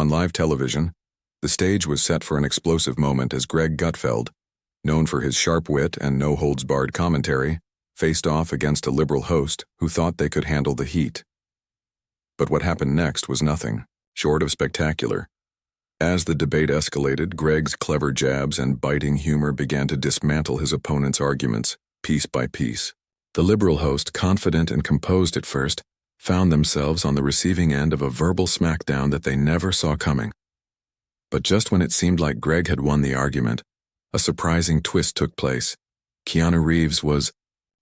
On live television, the stage was set for an explosive moment as Greg Gutfeld, known for his sharp wit and no-holds-barred commentary, faced off against a liberal host who thought they could handle the heat. But what happened next was nothing short of spectacular. As the debate escalated, Greg's clever jabs and biting humor began to dismantle his opponent's arguments, piece by piece. The liberal host, confident and composed at first, found themselves on the receiving end of a verbal smackdown that they never saw coming. But just when it seemed like Greg had won the argument, a surprising twist took place. Keanu Reeves was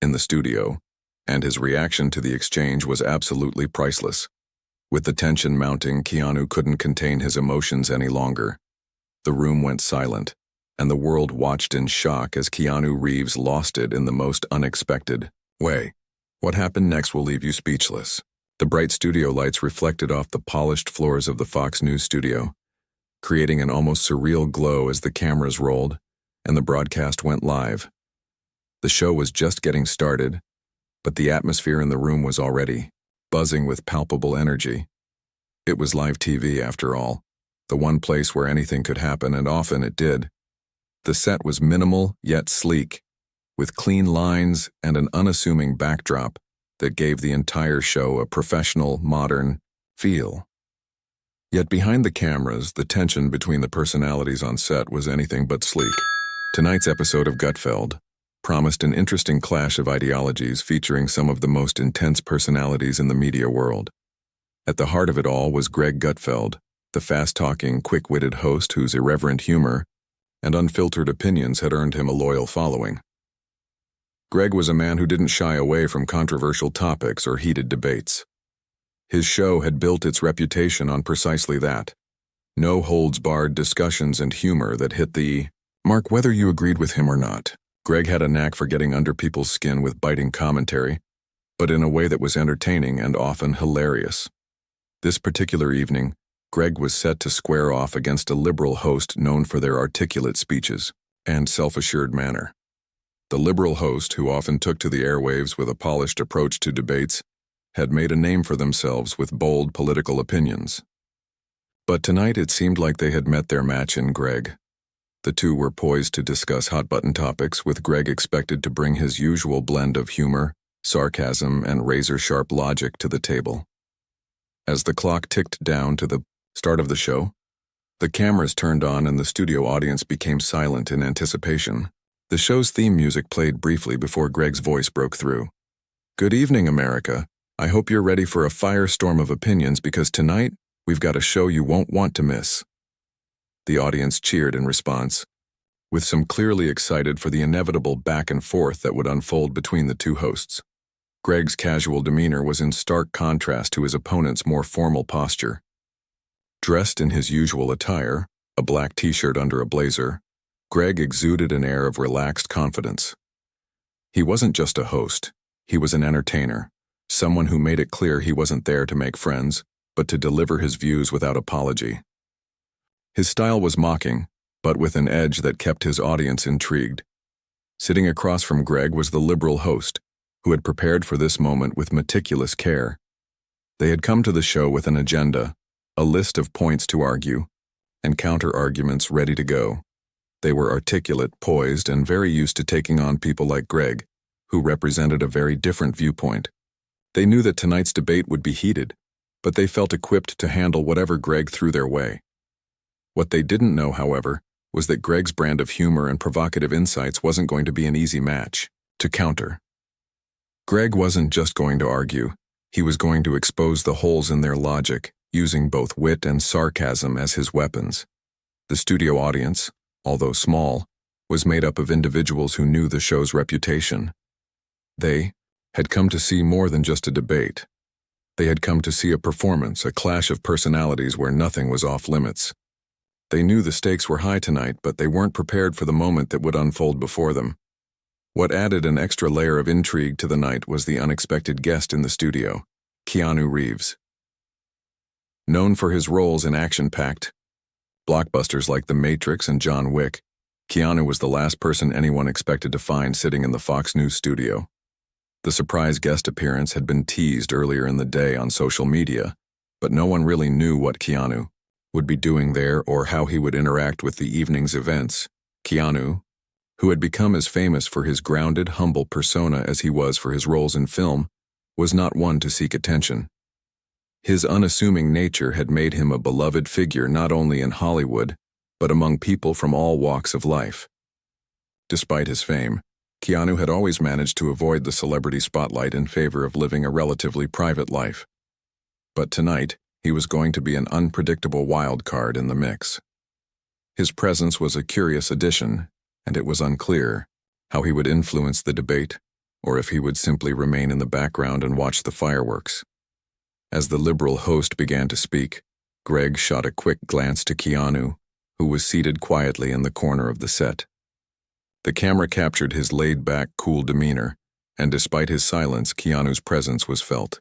in the studio, and his reaction to the exchange was absolutely priceless. With the tension mounting, Keanu couldn't contain his emotions any longer. The room went silent, and the world watched in shock as Keanu Reeves lost it in the most unexpected way. What happened next will leave you speechless. The bright studio lights reflected off the polished floors of the Fox News studio, creating an almost surreal glow as the cameras rolled and the broadcast went live. The show was just getting started, but the atmosphere in the room was already buzzing with palpable energy. It was live TV, after all, the one place where anything could happen, and often it did. The set was minimal yet sleek, with clean lines and an unassuming backdrop that gave the entire show a professional, modern feel. Yet behind the cameras, the tension between the personalities on set was anything but sleek. Tonight's episode of Gutfeld promised an interesting clash of ideologies featuring some of the most intense personalities in the media world. At the heart of it all was Greg Gutfeld, the fast-talking, quick-witted host whose irreverent humor and unfiltered opinions had earned him a loyal following. Greg was a man who didn't shy away from controversial topics or heated debates. His show had built its reputation on precisely that: no-holds-barred discussions and humor that hit the mark whether you agreed with him or not. Greg had a knack for getting under people's skin with biting commentary, but in a way that was entertaining and often hilarious. This particular evening, Greg was set to square off against a liberal host known for their articulate speeches and self-assured manner. The liberal host, who often took to the airwaves with a polished approach to debates, had made a name for themselves with bold political opinions. But tonight it seemed like they had met their match in Greg. The two were poised to discuss hot-button topics, with Greg expected to bring his usual blend of humor, sarcasm, and razor-sharp logic to the table. As the clock ticked down to the start of the show, the cameras turned on and the studio audience became silent in anticipation. The show's theme music played briefly before Greg's voice broke through. "Good evening, America. I hope you're ready for a firestorm of opinions, because tonight we've got a show you won't want to miss." The audience cheered in response, with some clearly excited for the inevitable back and forth that would unfold between the two hosts. Greg's casual demeanor was in stark contrast to his opponent's more formal posture. Dressed in his usual attire, a black t-shirt under a blazer, Greg exuded an air of relaxed confidence. He wasn't just a host, he was an entertainer, someone who made it clear he wasn't there to make friends, but to deliver his views without apology. His style was mocking, but with an edge that kept his audience intrigued. Sitting across from Greg was the liberal host, who had prepared for this moment with meticulous care. They had come to the show with an agenda, a list of points to argue, and counter-arguments ready to go. They were articulate, poised, and very used to taking on people like Greg, who represented a very different viewpoint. They knew that tonight's debate would be heated, but they felt equipped to handle whatever Greg threw their way. What they didn't know, however, was that Greg's brand of humor and provocative insights wasn't going to be an easy match to counter. Greg wasn't just going to argue, he was going to expose the holes in their logic, using both wit and sarcasm as his weapons. The studio audience, although small, was made up of individuals who knew the show's reputation. They had come to see more than just a debate. They had come to see a performance, a clash of personalities where nothing was off limits. They knew the stakes were high tonight, but they weren't prepared for the moment that would unfold before them. What added an extra layer of intrigue to the night was the unexpected guest in the studio, Keanu Reeves. Known for his roles in action-packed blockbusters like The Matrix and John Wick, Keanu was the last person anyone expected to find sitting in the Fox News studio. The surprise guest appearance had been teased earlier in the day on social media, but no one really knew what Keanu would be doing there or how he would interact with the evening's events. Keanu, who had become as famous for his grounded, humble persona as he was for his roles in film, was not one to seek attention. His unassuming nature had made him a beloved figure not only in Hollywood, but among people from all walks of life. Despite his fame, Keanu had always managed to avoid the celebrity spotlight in favor of living a relatively private life. But tonight, he was going to be an unpredictable wild card in the mix. His presence was a curious addition, and it was unclear how he would influence the debate, or if he would simply remain in the background and watch the fireworks. As the liberal host began to speak, Greg shot a quick glance to Keanu, who was seated quietly in the corner of the set. The camera captured his laid-back, cool demeanor, and despite his silence, Keanu's presence was felt.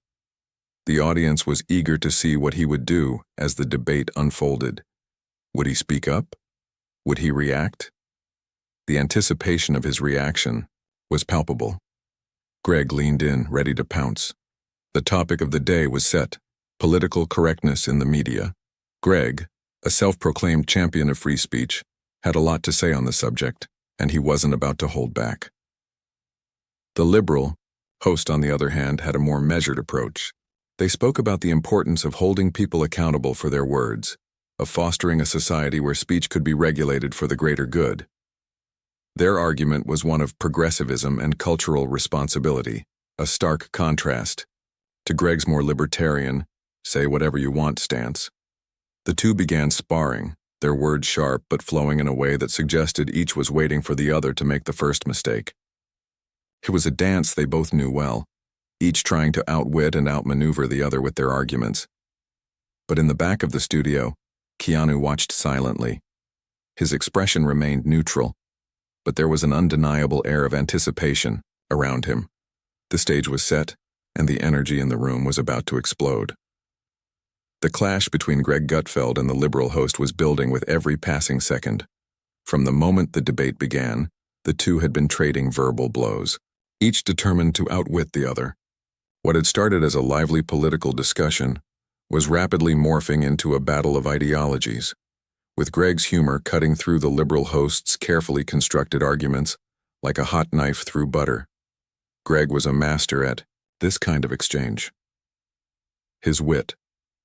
The audience was eager to see what he would do as the debate unfolded. Would he speak up? Would he react? The anticipation of his reaction was palpable. Greg leaned in, ready to pounce. The topic of the day was set: political correctness in the media. Greg, a self-proclaimed champion of free speech, had a lot to say on the subject, and he wasn't about to hold back. The liberal host, on the other hand, had a more measured approach. They spoke about the importance of holding people accountable for their words, of fostering a society where speech could be regulated for the greater good. Their argument was one of progressivism and cultural responsibility, a stark contrast to Greg's more libertarian, say-whatever-you-want stance. The two began sparring, their words sharp but flowing in a way that suggested each was waiting for the other to make the first mistake. It was a dance they both knew well, each trying to outwit and outmaneuver the other with their arguments. But in the back of the studio, Keanu watched silently. His expression remained neutral, but there was an undeniable air of anticipation around him. The stage was set, and the energy in the room was about to explode. The clash between Greg Gutfeld and the liberal host was building with every passing second. From the moment the debate began, the two had been trading verbal blows, each determined to outwit the other. What had started as a lively political discussion was rapidly morphing into a battle of ideologies, with Greg's humor cutting through the liberal host's carefully constructed arguments like a hot knife through butter. Greg was a master at this kind of exchange. His wit,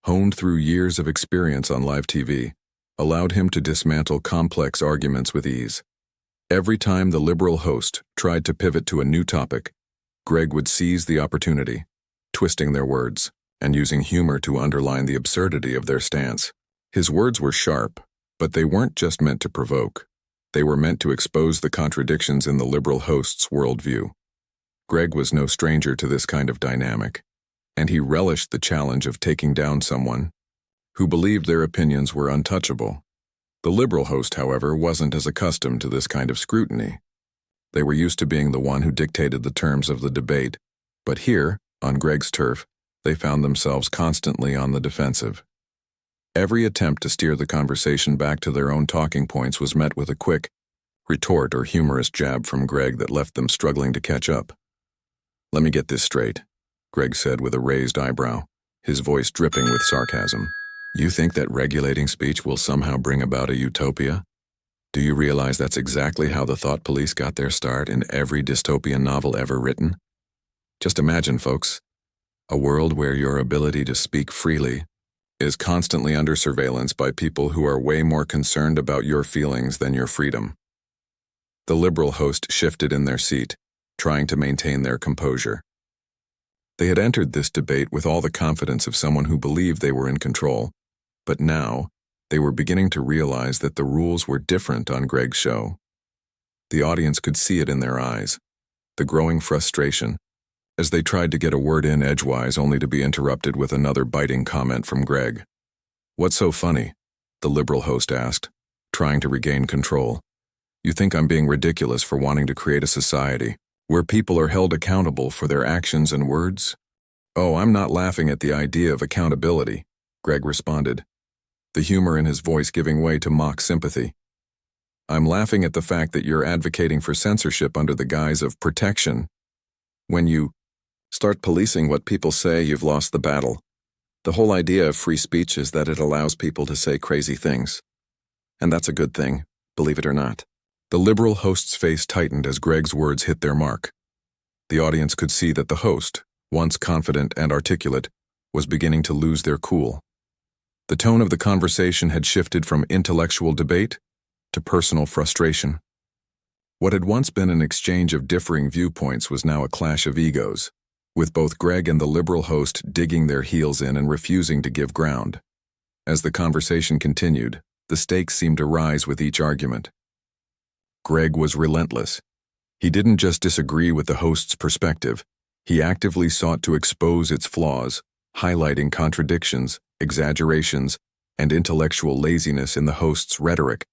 honed through years of experience on live TV, allowed him to dismantle complex arguments with ease. Every time the liberal host tried to pivot to a new topic, Greg would seize the opportunity, twisting their words and using humor to underline the absurdity of their stance. His words were sharp, but they weren't just meant to provoke. They were meant to expose the contradictions in the liberal host's worldview. Greg was no stranger to this kind of dynamic, and he relished the challenge of taking down someone who believed their opinions were untouchable. The liberal host, however, wasn't as accustomed to this kind of scrutiny. They were used to being the one who dictated the terms of the debate, but here, on Greg's turf, they found themselves constantly on the defensive. Every attempt to steer the conversation back to their own talking points was met with a quick retort or humorous jab from Greg that left them struggling to catch up. "Let me get this straight," Greg said with a raised eyebrow, his voice dripping with sarcasm. "You think that regulating speech will somehow bring about a utopia? Do you realize that's exactly how the thought police got their start in every dystopian novel ever written? Just imagine, folks, a world where your ability to speak freely is constantly under surveillance by people who are way more concerned about your feelings than your freedom." The liberal host shifted in their seat, trying to maintain their composure. They had entered this debate with all the confidence of someone who believed they were in control, but now they were beginning to realize that the rules were different on Greg's show. The audience could see it in their eyes, the growing frustration, as they tried to get a word in edgewise only to be interrupted with another biting comment from Greg. "What's so funny?" the liberal host asked, trying to regain control. "You think I'm being ridiculous for wanting to create a society where people are held accountable for their actions and words?" "Oh, I'm not laughing at the idea of accountability," Greg responded, the humor in his voice giving way to mock sympathy. "I'm laughing at the fact that you're advocating for censorship under the guise of protection. When you start policing what people say, you've lost the battle. The whole idea of free speech is that it allows people to say crazy things. And that's a good thing, believe it or not. The liberal host's face tightened as Greg's words hit their mark. The audience could see that the host, once confident and articulate, was beginning to lose their cool. The tone of the conversation had shifted from intellectual debate to personal frustration. What had once been an exchange of differing viewpoints was now a clash of egos, with both Greg and the liberal host digging their heels in and refusing to give ground. As the conversation continued, the stakes seemed to rise with each argument. Greg was relentless. He didn't just disagree with the host's perspective, he actively sought to expose its flaws, highlighting contradictions, exaggerations, and intellectual laziness in the host's rhetoric.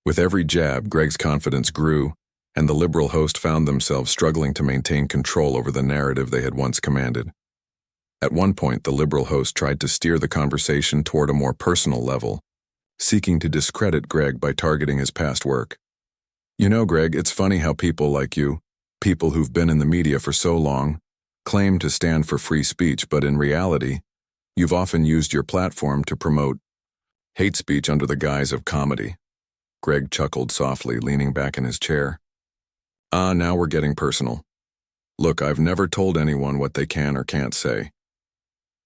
With every jab, Greg's confidence grew, and the liberal host found themselves struggling to maintain control over the narrative they had once commanded. At one point, the liberal host tried to steer the conversation toward a more personal level, seeking to discredit Greg by targeting his past work. You know, Greg, it's funny how people like you, people who've been in the media for so long, claim to stand for free speech, but in reality, you've often used your platform to promote hate speech under the guise of comedy. Greg chuckled softly, leaning back in his chair. Now we're getting personal. Look, I've never told anyone what they can or can't say.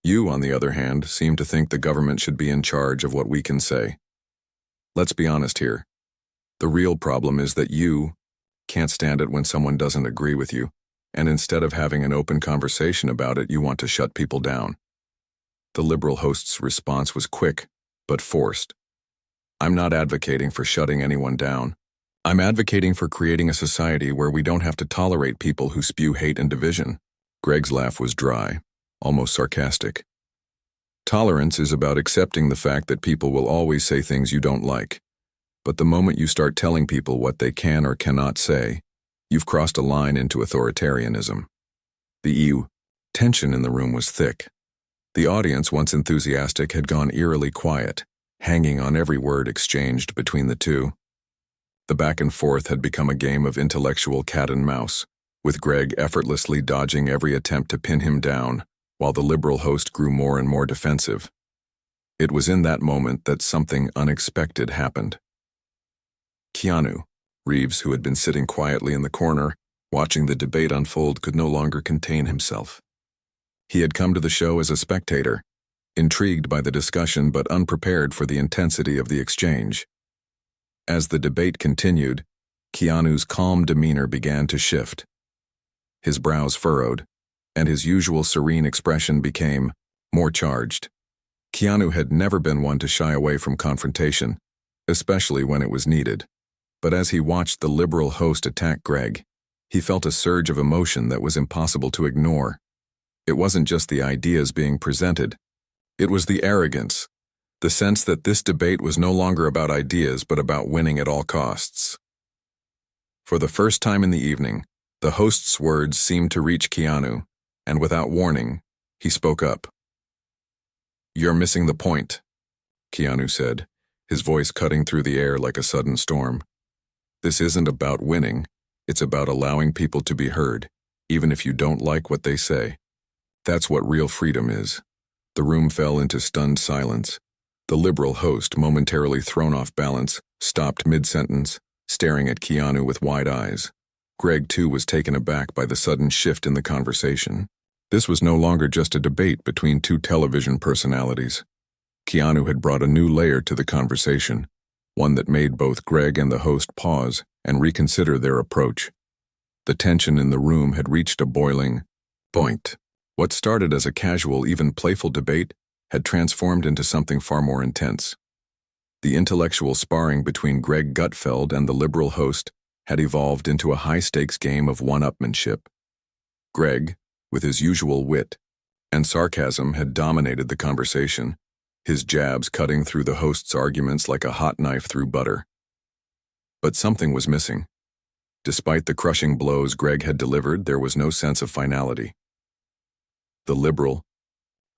You, on the other hand, seem to think the government should be in charge of what we can say. Let's be honest here. The real problem is that you can't stand it when someone doesn't agree with you, and instead of having an open conversation about it, you want to shut people down. The liberal host's response was quick, but forced. I'm not advocating for shutting anyone down. I'm advocating for creating a society where we don't have to tolerate people who spew hate and division. Greg's laugh was dry, almost sarcastic. Tolerance is about accepting the fact that people will always say things you don't like. But the moment you start telling people what they can or cannot say, you've crossed a line into authoritarianism. The tension in the room was thick. The audience, once enthusiastic, had gone eerily quiet, hanging on every word exchanged between the two. The back and forth had become a game of intellectual cat and mouse, with Greg effortlessly dodging every attempt to pin him down, while the liberal host grew more and more defensive. It was in that moment that something unexpected happened. Keanu Reeves, who had been sitting quietly in the corner, watching the debate unfold, could no longer contain himself. He had come to the show as a spectator, intrigued by the discussion but unprepared for the intensity of the exchange. As the debate continued, Keanu's calm demeanor began to shift. His brows furrowed, and his usual serene expression became more charged. Keanu had never been one to shy away from confrontation, especially when it was needed. But as he watched the liberal host attack Greg, he felt a surge of emotion that was impossible to ignore. It wasn't just the ideas being presented. It was the arrogance, the sense that this debate was no longer about ideas but about winning at all costs. For the first time in the evening, the host's words seemed to reach Keanu, and without warning, he spoke up. "You're missing the point," Keanu said, his voice cutting through the air like a sudden storm. "This isn't about winning, it's about allowing people to be heard, even if you don't like what they say. That's what real freedom is." The room fell into stunned silence. The liberal host, momentarily thrown off balance, stopped mid-sentence, staring at Keanu with wide eyes. Greg, too, was taken aback by the sudden shift in the conversation. This was no longer just a debate between two television personalities. Keanu had brought a new layer to the conversation, one that made both Greg and the host pause and reconsider their approach. The tension in the room had reached a boiling point. What started as a casual, even playful debate had transformed into something far more intense. The intellectual sparring between Greg Gutfeld and the liberal host had evolved into a high-stakes game of one-upmanship. Greg, with his usual wit and sarcasm, had dominated the conversation, his jabs cutting through the host's arguments like a hot knife through butter. But something was missing. Despite the crushing blows Greg had delivered, there was no sense of finality. The liberal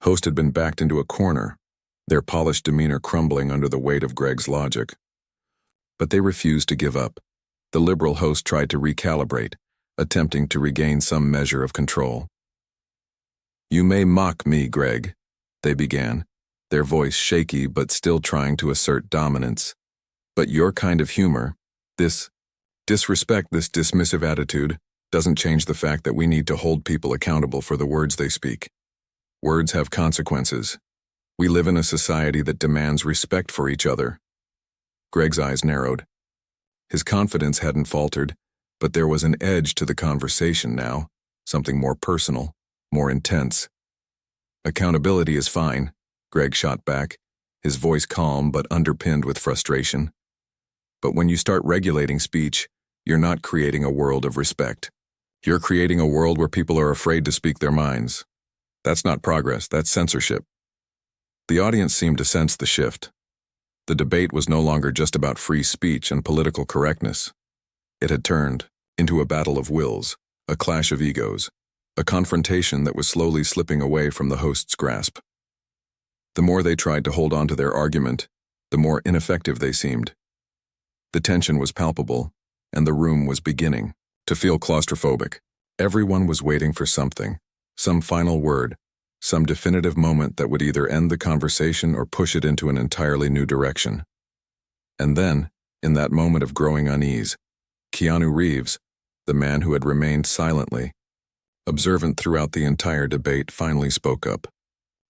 host had been backed into a corner, their polished demeanor crumbling under the weight of Greg's logic. But they refused to give up. The liberal host tried to recalibrate, attempting to regain some measure of control. "You may mock me, Greg, they began, their voice shaky but still trying to assert dominance. But your kind of humor, this disrespect, this dismissive attitude, doesn't change the fact that we need to hold people accountable for the words they speak. Words have consequences. We live in a society that demands respect for each other. Greg's eyes narrowed. His confidence hadn't faltered, but there was an edge to the conversation now, something more personal, more intense. Accountability is fine, Greg shot back, his voice calm but underpinned with frustration. But when you start regulating speech, you're not creating a world of respect. You're creating a world where people are afraid to speak their minds. That's not progress, that's censorship. The audience seemed to sense the shift. The debate was no longer just about free speech and political correctness. It had turned into a battle of wills, a clash of egos, a confrontation that was slowly slipping away from the host's grasp. The more they tried to hold on to their argument, the more ineffective they seemed. The tension was palpable, and the room was beginning to feel claustrophobic. Everyone was waiting for something, some final word, some definitive moment that would either end the conversation or push it into an entirely new direction. And then, in that moment of growing unease, Keanu Reeves, the man who had remained silently observant throughout the entire debate, finally spoke up.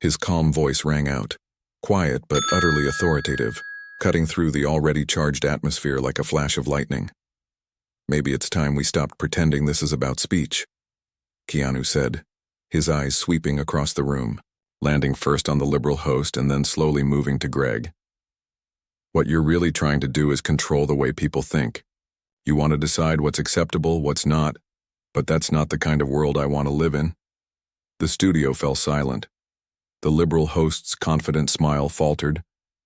His calm voice rang out, quiet but utterly authoritative, cutting through the already charged atmosphere like a flash of lightning. "Maybe it's time we stopped pretending this is about speech," Keanu said, his eyes sweeping across the room, landing first on the liberal host and then slowly moving to Greg. "What you're really trying to do is control the way people think. You want to decide what's acceptable, what's not, but that's not the kind of world I want to live in." The studio fell silent. The liberal host's confident smile faltered,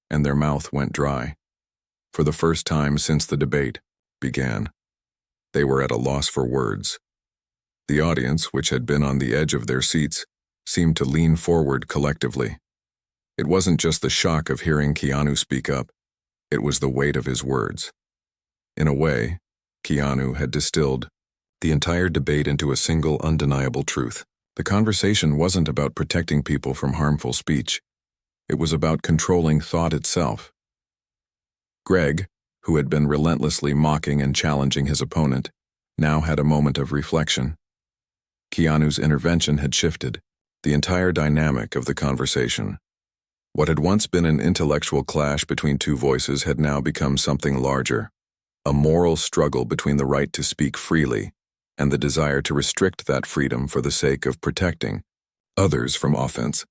and their mouth went dry. For the first time since the debate began, they were at a loss for words. The audience, which had been on the edge of their seats, seemed to lean forward collectively. It wasn't just the shock of hearing Keanu speak up, it was the weight of his words. In a way, Keanu had distilled the entire debate into a single undeniable truth. The conversation wasn't about protecting people from harmful speech. It was about controlling thought itself. Greg, who had been relentlessly mocking and challenging his opponent, now had a moment of reflection. Keanu's intervention had shifted the entire dynamic of the conversation. What had once been an intellectual clash between two voices had now become something larger, a moral struggle between the right to speak freely and the desire to restrict that freedom for the sake of protecting others from offense.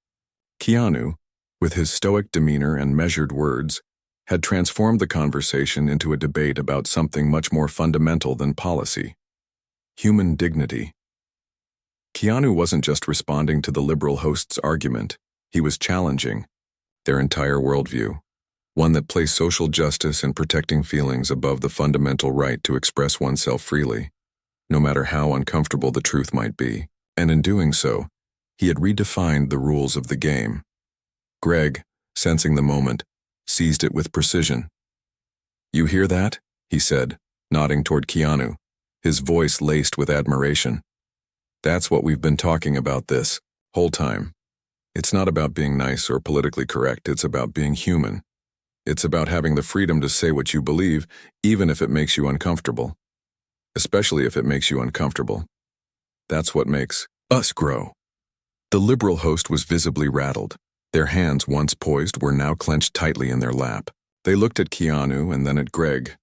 Keanu, with his stoic demeanor and measured words, had transformed the conversation into a debate about something much more fundamental than policy: human dignity. Keanu wasn't just responding to the liberal host's argument, he was challenging their entire worldview, one that placed social justice and protecting feelings above the fundamental right to express oneself freely, no matter how uncomfortable the truth might be. And in doing so, he had redefined the rules of the game. Greg, sensing the moment, seized it with precision. "You hear that?" he said, nodding toward Keanu, his voice laced with admiration. "That's what we've been talking about this whole time. It's not about being nice or politically correct, it's about being human. It's about having the freedom to say what you believe, even if it makes you uncomfortable. Especially if it makes you uncomfortable. That's what makes us grow." The liberal host was visibly rattled. Their hands, once poised, were now clenched tightly in their lap. They looked at Keanu and then at Greg,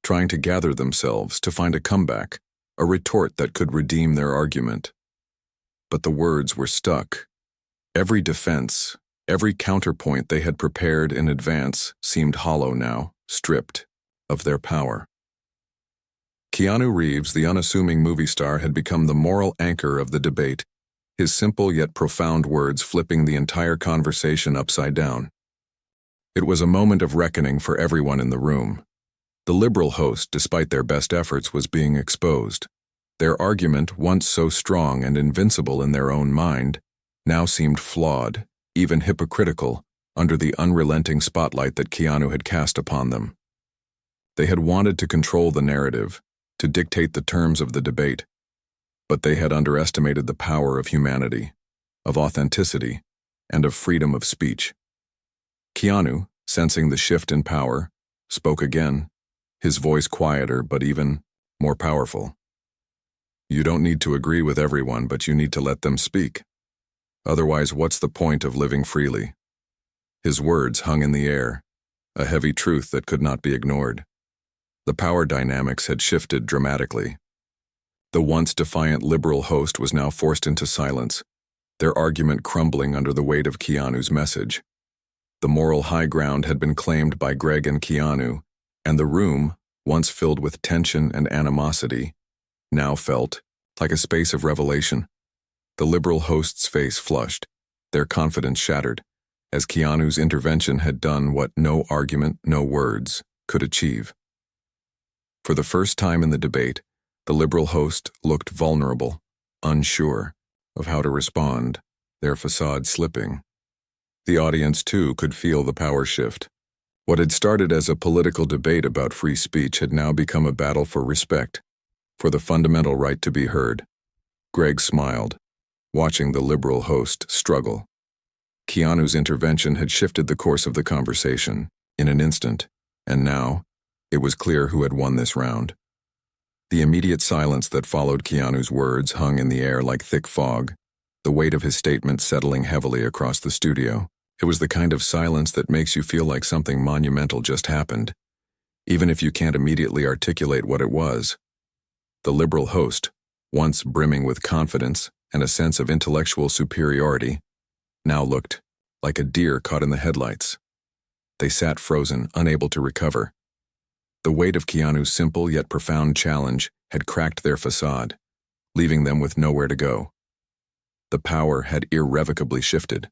trying to gather themselves to find a comeback, a retort that could redeem their argument. But the words were stuck. Every defense, every counterpoint they had prepared in advance seemed hollow now, stripped of their power. Keanu Reeves, the unassuming movie star, had become the moral anchor of the debate, his simple yet profound words flipping the entire conversation upside down. It was a moment of reckoning for everyone in the room. The liberal host, despite their best efforts, was being exposed. Their argument, once so strong and invincible in their own mind, now seemed flawed, even hypocritical, under the unrelenting spotlight that Keanu had cast upon them. They had wanted to control the narrative, to dictate the terms of the debate, but they had underestimated the power of humanity, of authenticity, and of freedom of speech. Keanu, sensing the shift in power, spoke again, his voice quieter but even more powerful. You don't need to agree with everyone, but you need to let them speak. Otherwise, what's the point of living freely? His words hung in the air, a heavy truth that could not be ignored. The power dynamics had shifted dramatically. The once defiant liberal host was now forced into silence, their argument crumbling under the weight of Keanu's message. The moral high ground had been claimed by Greg and Keanu, and the room, once filled with tension and animosity, now felt like a space of revelation. The liberal host's face flushed, their confidence shattered, as Keanu's intervention had done what no argument, no words could achieve. For the first time in the debate, the liberal host looked vulnerable, unsure of how to respond, their facade slipping. The audience, too, could feel the power shift. What had started as a political debate about free speech had now become a battle for respect, for the fundamental right to be heard. Greg smiled, watching the liberal host struggle. Keanu's intervention had shifted the course of the conversation in an instant, and now it was clear who had won this round. The immediate silence that followed Keanu's words hung in the air like thick fog, the weight of his statement settling heavily across the studio. It was the kind of silence that makes you feel like something monumental just happened, even if you can't immediately articulate what it was. The liberal host, once brimming with confidence and a sense of intellectual superiority, now looked like a deer caught in the headlights. They sat frozen, unable to recover. The weight of Keanu's simple yet profound challenge had cracked their facade, leaving them with nowhere to go. The power had irrevocably shifted.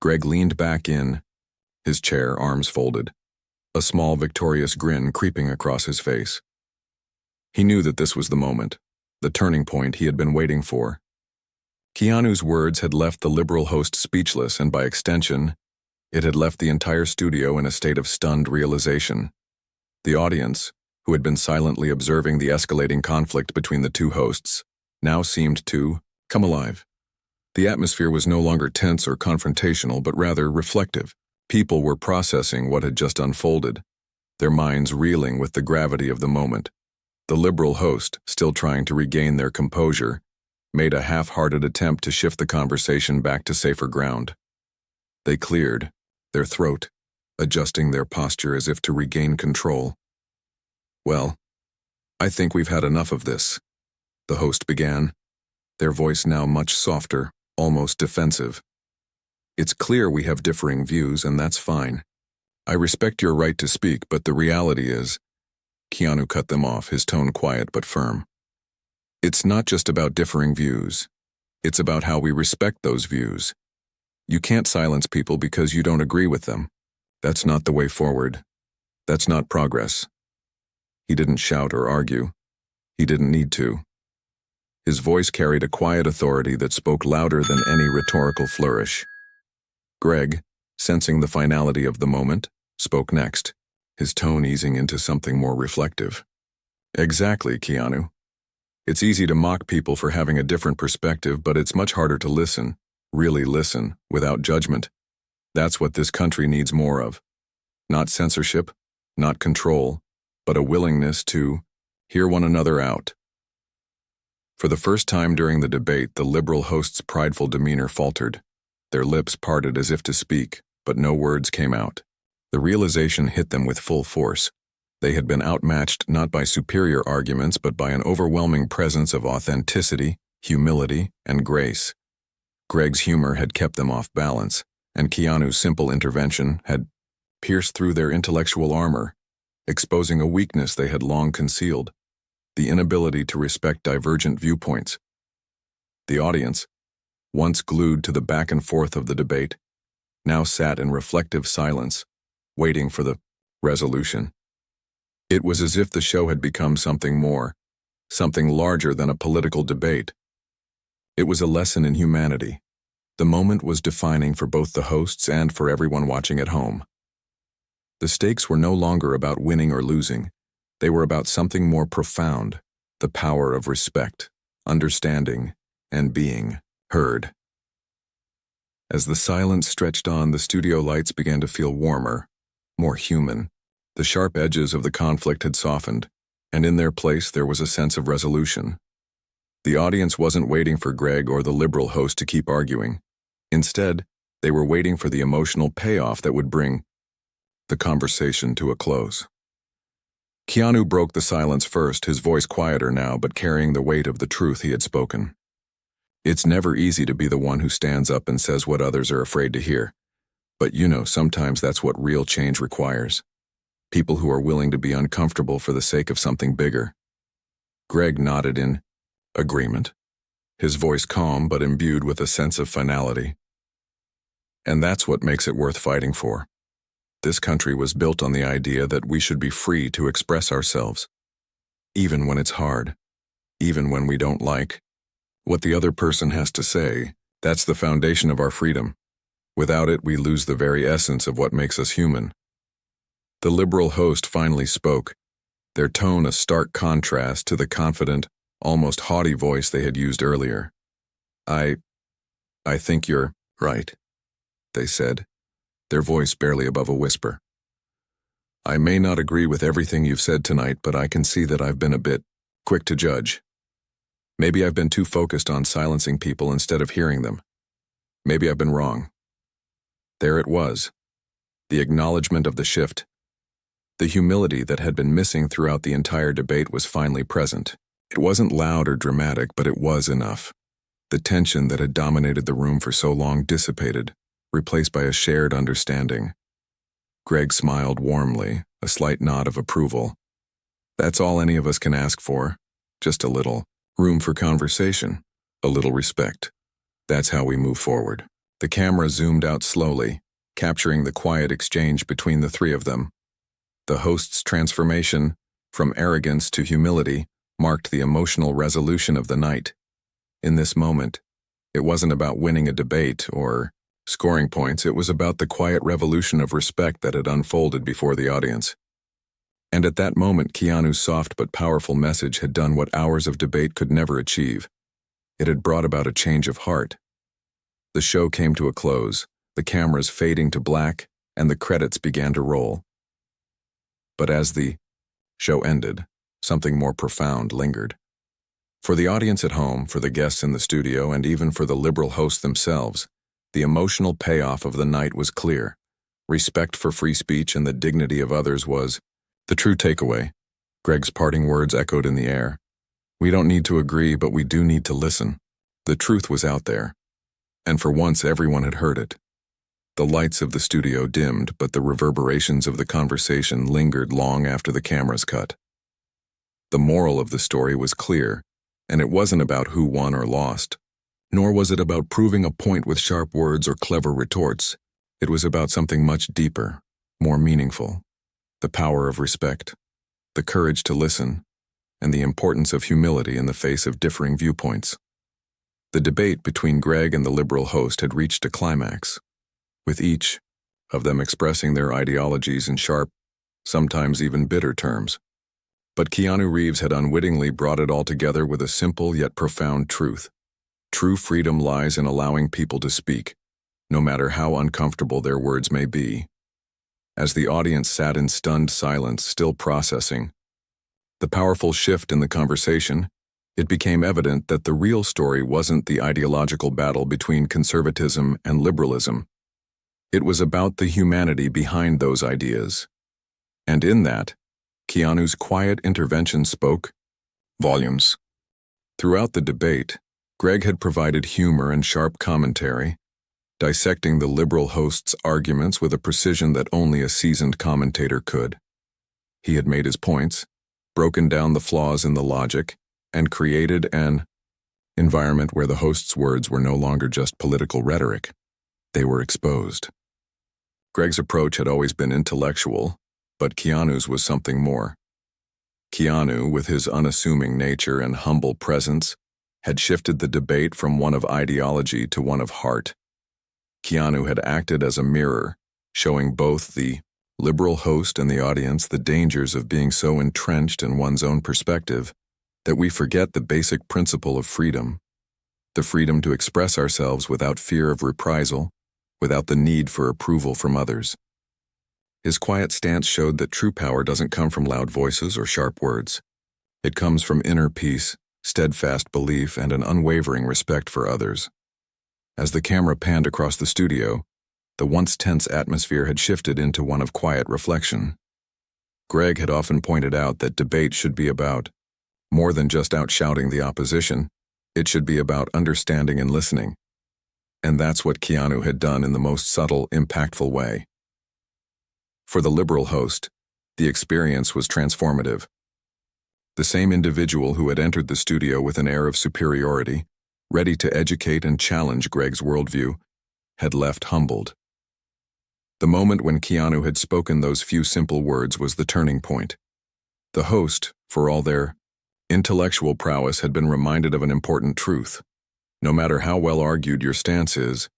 Greg leaned back in, his chair, arms folded, a small victorious grin creeping across his face. He knew that this was the moment, the turning point he had been waiting for. Keanu's words had left the liberal host speechless, and by extension, it had left the entire studio in a state of stunned realization. The audience, who had been silently observing the escalating conflict between the two hosts, now seemed to come alive. The atmosphere was no longer tense or confrontational, but rather reflective. People were processing what had just unfolded, their minds reeling with the gravity of the moment. The liberal host, still trying to regain their composure, made a half-hearted attempt to shift the conversation back to safer ground. They cleared their throat, adjusting their posture as if to regain control. Well, I think we've had enough of this, the host began, their voice now much softer, almost defensive. It's clear we have differing views, and that's fine. I respect your right to speak, but the reality is, Keanu cut them off, his tone quiet but firm. It's not just about differing views. It's about how we respect those views. You can't silence people because you don't agree with them. That's not the way forward. That's not progress. He didn't shout or argue. He didn't need to. His voice carried a quiet authority that spoke louder than any rhetorical flourish. Greg, sensing the finality of the moment, spoke next, his tone easing into something more reflective. Exactly, Keanu. It's easy to mock people for having a different perspective, but it's much harder to listen, really listen, without judgment. That's what this country needs more of. Not censorship, not control, but a willingness to hear one another out. For the first time during the debate, the liberal host's prideful demeanor faltered. Their lips parted as if to speak, but no words came out. The realization hit them with full force. They had been outmatched not by superior arguments, but by an overwhelming presence of authenticity, humility, and grace. Greg's humor had kept them off balance, and Keanu's simple intervention had pierced through their intellectual armor, exposing a weakness they had long concealed, the inability to respect divergent viewpoints. The audience, once glued to the back and forth of the debate, now sat in reflective silence, waiting for the resolution. It was as if the show had become something more, something larger than a political debate. It was a lesson in humanity. The moment was defining for both the hosts and for everyone watching at home. The stakes were no longer about winning or losing. They were about something more profound, the power of respect, understanding, and being heard. As the silence stretched on, the studio lights began to feel warmer, more human. The sharp edges of the conflict had softened, and in their place there was a sense of resolution. The audience wasn't waiting for Greg or the liberal host to keep arguing. Instead, they were waiting for the emotional payoff that would bring the conversation to a close. Keanu broke the silence first, his voice quieter now, but carrying the weight of the truth he had spoken. It's never easy to be the one who stands up and says what others are afraid to hear. But sometimes that's what real change requires. People who are willing to be uncomfortable for the sake of something bigger. Greg nodded in agreement, his voice calm but imbued with a sense of finality. And that's what makes it worth fighting for. This country was built on the idea that we should be free to express ourselves, even when it's hard, even when we don't like what the other person has to say. That's the foundation of our freedom. Without it, we lose the very essence of what makes us human. The liberal host finally spoke, their tone a stark contrast to the confident, almost haughty voice they had used earlier. I think you're right, they said, their voice barely above a whisper. I may not agree with everything you've said tonight, but I can see that I've been a bit quick to judge. Maybe I've been too focused on silencing people instead of hearing them. Maybe I've been wrong. There it was, the acknowledgement of the shift. The humility that had been missing throughout the entire debate was finally present. It wasn't loud or dramatic, but it was enough. The tension that had dominated the room for so long dissipated, replaced by a shared understanding. Greg smiled warmly, a slight nod of approval. That's all any of us can ask for. Just a little room for conversation, a little respect. That's how we move forward. The camera zoomed out slowly, capturing the quiet exchange between the three of them. The host's transformation, from arrogance to humility, marked the emotional resolution of the night. In this moment, it wasn't about winning a debate or scoring points, it was about the quiet revolution of respect that had unfolded before the audience. And at that moment, Keanu's soft but powerful message had done what hours of debate could never achieve. It had brought about a change of heart. The show came to a close, the cameras fading to black, and the credits began to roll. But as the show ended, something more profound lingered. For the audience at home, for the guests in the studio, and even for the liberal hosts themselves, the emotional payoff of the night was clear. Respect for free speech and the dignity of others was the true takeaway. Greg's parting words echoed in the air. We don't need to agree, but we do need to listen. The truth was out there, and for once everyone had heard it. The lights of the studio dimmed, but the reverberations of the conversation lingered long after the cameras cut. The moral of the story was clear, and it wasn't about who won or lost. Nor was it about proving a point with sharp words or clever retorts. It was about something much deeper, more meaningful. The power of respect, the courage to listen, and the importance of humility in the face of differing viewpoints. The debate between Greg and the liberal host had reached a climax, with each of them expressing their ideologies in sharp, sometimes even bitter terms. But Keanu Reeves had unwittingly brought it all together with a simple yet profound truth. True freedom lies in allowing people to speak, no matter how uncomfortable their words may be. As the audience sat in stunned silence, still processing the powerful shift in the conversation, it became evident that the real story wasn't the ideological battle between conservatism and liberalism. It was about the humanity behind those ideas. And in that, Keanu's quiet intervention spoke volumes. Throughout the debate, Greg had provided humor and sharp commentary, dissecting the liberal host's arguments with a precision that only a seasoned commentator could. He had made his points, broken down the flaws in the logic, and created an environment where the host's words were no longer just political rhetoric. They were exposed. Greg's approach had always been intellectual, but Keanu's was something more. Keanu, with his unassuming nature and humble presence, had shifted the debate from one of ideology to one of heart. Keanu had acted as a mirror, showing both the liberal host and the audience the dangers of being so entrenched in one's own perspective that we forget the basic principle of freedom, the freedom to express ourselves without fear of reprisal, without the need for approval from others. His quiet stance showed that true power doesn't come from loud voices or sharp words. It comes from inner peace, steadfast belief, and an unwavering respect for others. As the camera panned across the studio, the once tense atmosphere had shifted into one of quiet reflection. Greg had often pointed out that debate should be about more than just outshouting the opposition. It should be about understanding and listening. And that's what Keanu had done in the most subtle, impactful way. For the liberal host, the experience was transformative. The same individual who had entered the studio with an air of superiority, ready to educate and challenge Greg's worldview, had left humbled. The moment when Keanu had spoken those few simple words was the turning point. The host, for all their intellectual prowess, had been reminded of an important truth. No matter how well argued your stance is,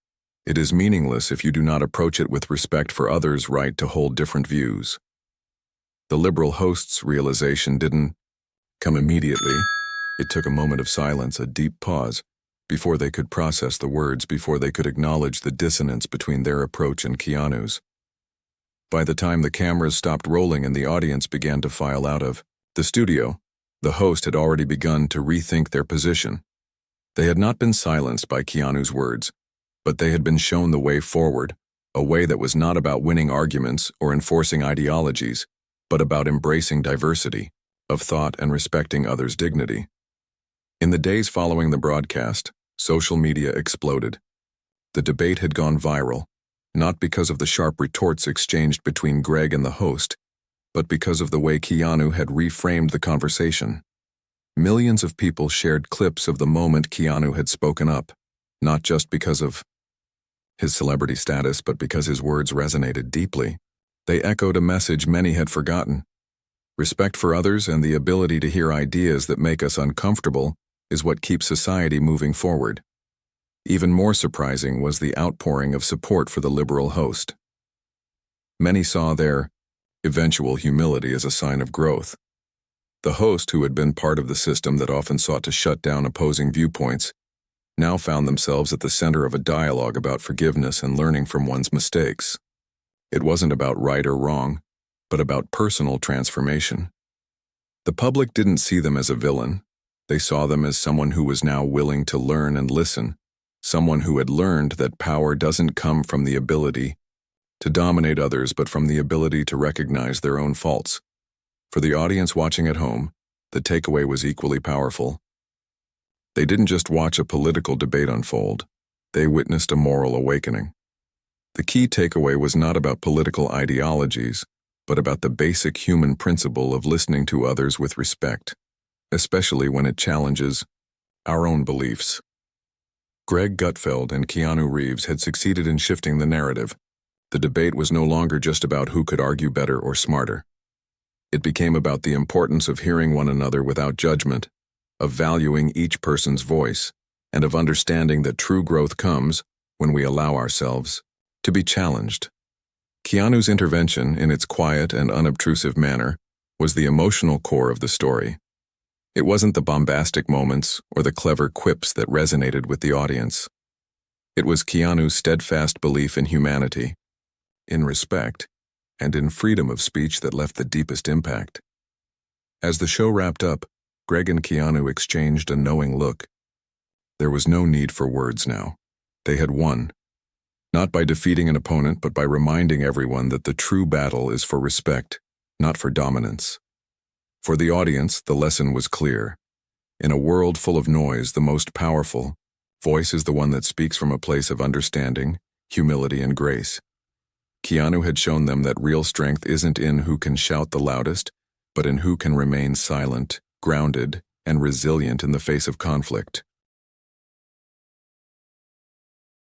it is meaningless if you do not approach it with respect for others' right to hold different views. The liberal host's realization didn't come immediately. It took a moment of silence, a deep pause, before they could process the words, before they could acknowledge the dissonance between their approach and Keanu's. By the time the cameras stopped rolling and the audience began to file out of the studio, the host had already begun to rethink their position. They had not been silenced by Keanu's words, but they had been shown the way forward, a way that was not about winning arguments or enforcing ideologies, but about embracing diversity of thought and respecting others' dignity. In the days following the broadcast, social media exploded. The debate had gone viral, not because of the sharp retorts exchanged between Greg and the host, but because of the way Keanu had reframed the conversation. Millions of people shared clips of the moment Keanu had spoken up, not just because of his celebrity status, but because his words resonated deeply. They echoed a message many had forgotten. Respect for others and the ability to hear ideas that make us uncomfortable is what keeps society moving forward. Even more surprising was the outpouring of support for the liberal host. Many saw their eventual humility as a sign of growth. The host, who had been part of the system that often sought to shut down opposing viewpoints, now found themselves at the center of a dialogue about forgiveness and learning from one's mistakes. It wasn't about right or wrong, but about personal transformation. The public didn't see them as a villain. They saw them as someone who was now willing to learn and listen, someone who had learned that power doesn't come from the ability to dominate others, but from the ability to recognize their own faults. For the audience watching at home, the takeaway was equally powerful. They didn't just watch a political debate unfold, they witnessed a moral awakening. The key takeaway was not about political ideologies, but about the basic human principle of listening to others with respect, especially when it challenges our own beliefs. Greg Gutfeld and Keanu Reeves had succeeded in shifting the narrative. The debate was no longer just about who could argue better or smarter. It became about the importance of hearing one another without judgment, of valuing each person's voice, and of understanding that true growth comes when we allow ourselves to be challenged. Keanu's intervention, in its quiet and unobtrusive manner, was the emotional core of the story. It wasn't the bombastic moments or the clever quips that resonated with the audience. It was Keanu's steadfast belief in humanity, in respect, and in freedom of speech that left the deepest impact. As the show wrapped up, Greg and Keanu exchanged a knowing look. There was no need for words now. They had won. Not by defeating an opponent, but by reminding everyone that the true battle is for respect, not for dominance. For the audience, the lesson was clear. In a world full of noise, the most powerful voice is the one that speaks from a place of understanding, humility, and grace. Keanu had shown them that real strength isn't in who can shout the loudest, but in who can remain silent, grounded, and resilient in the face of conflict.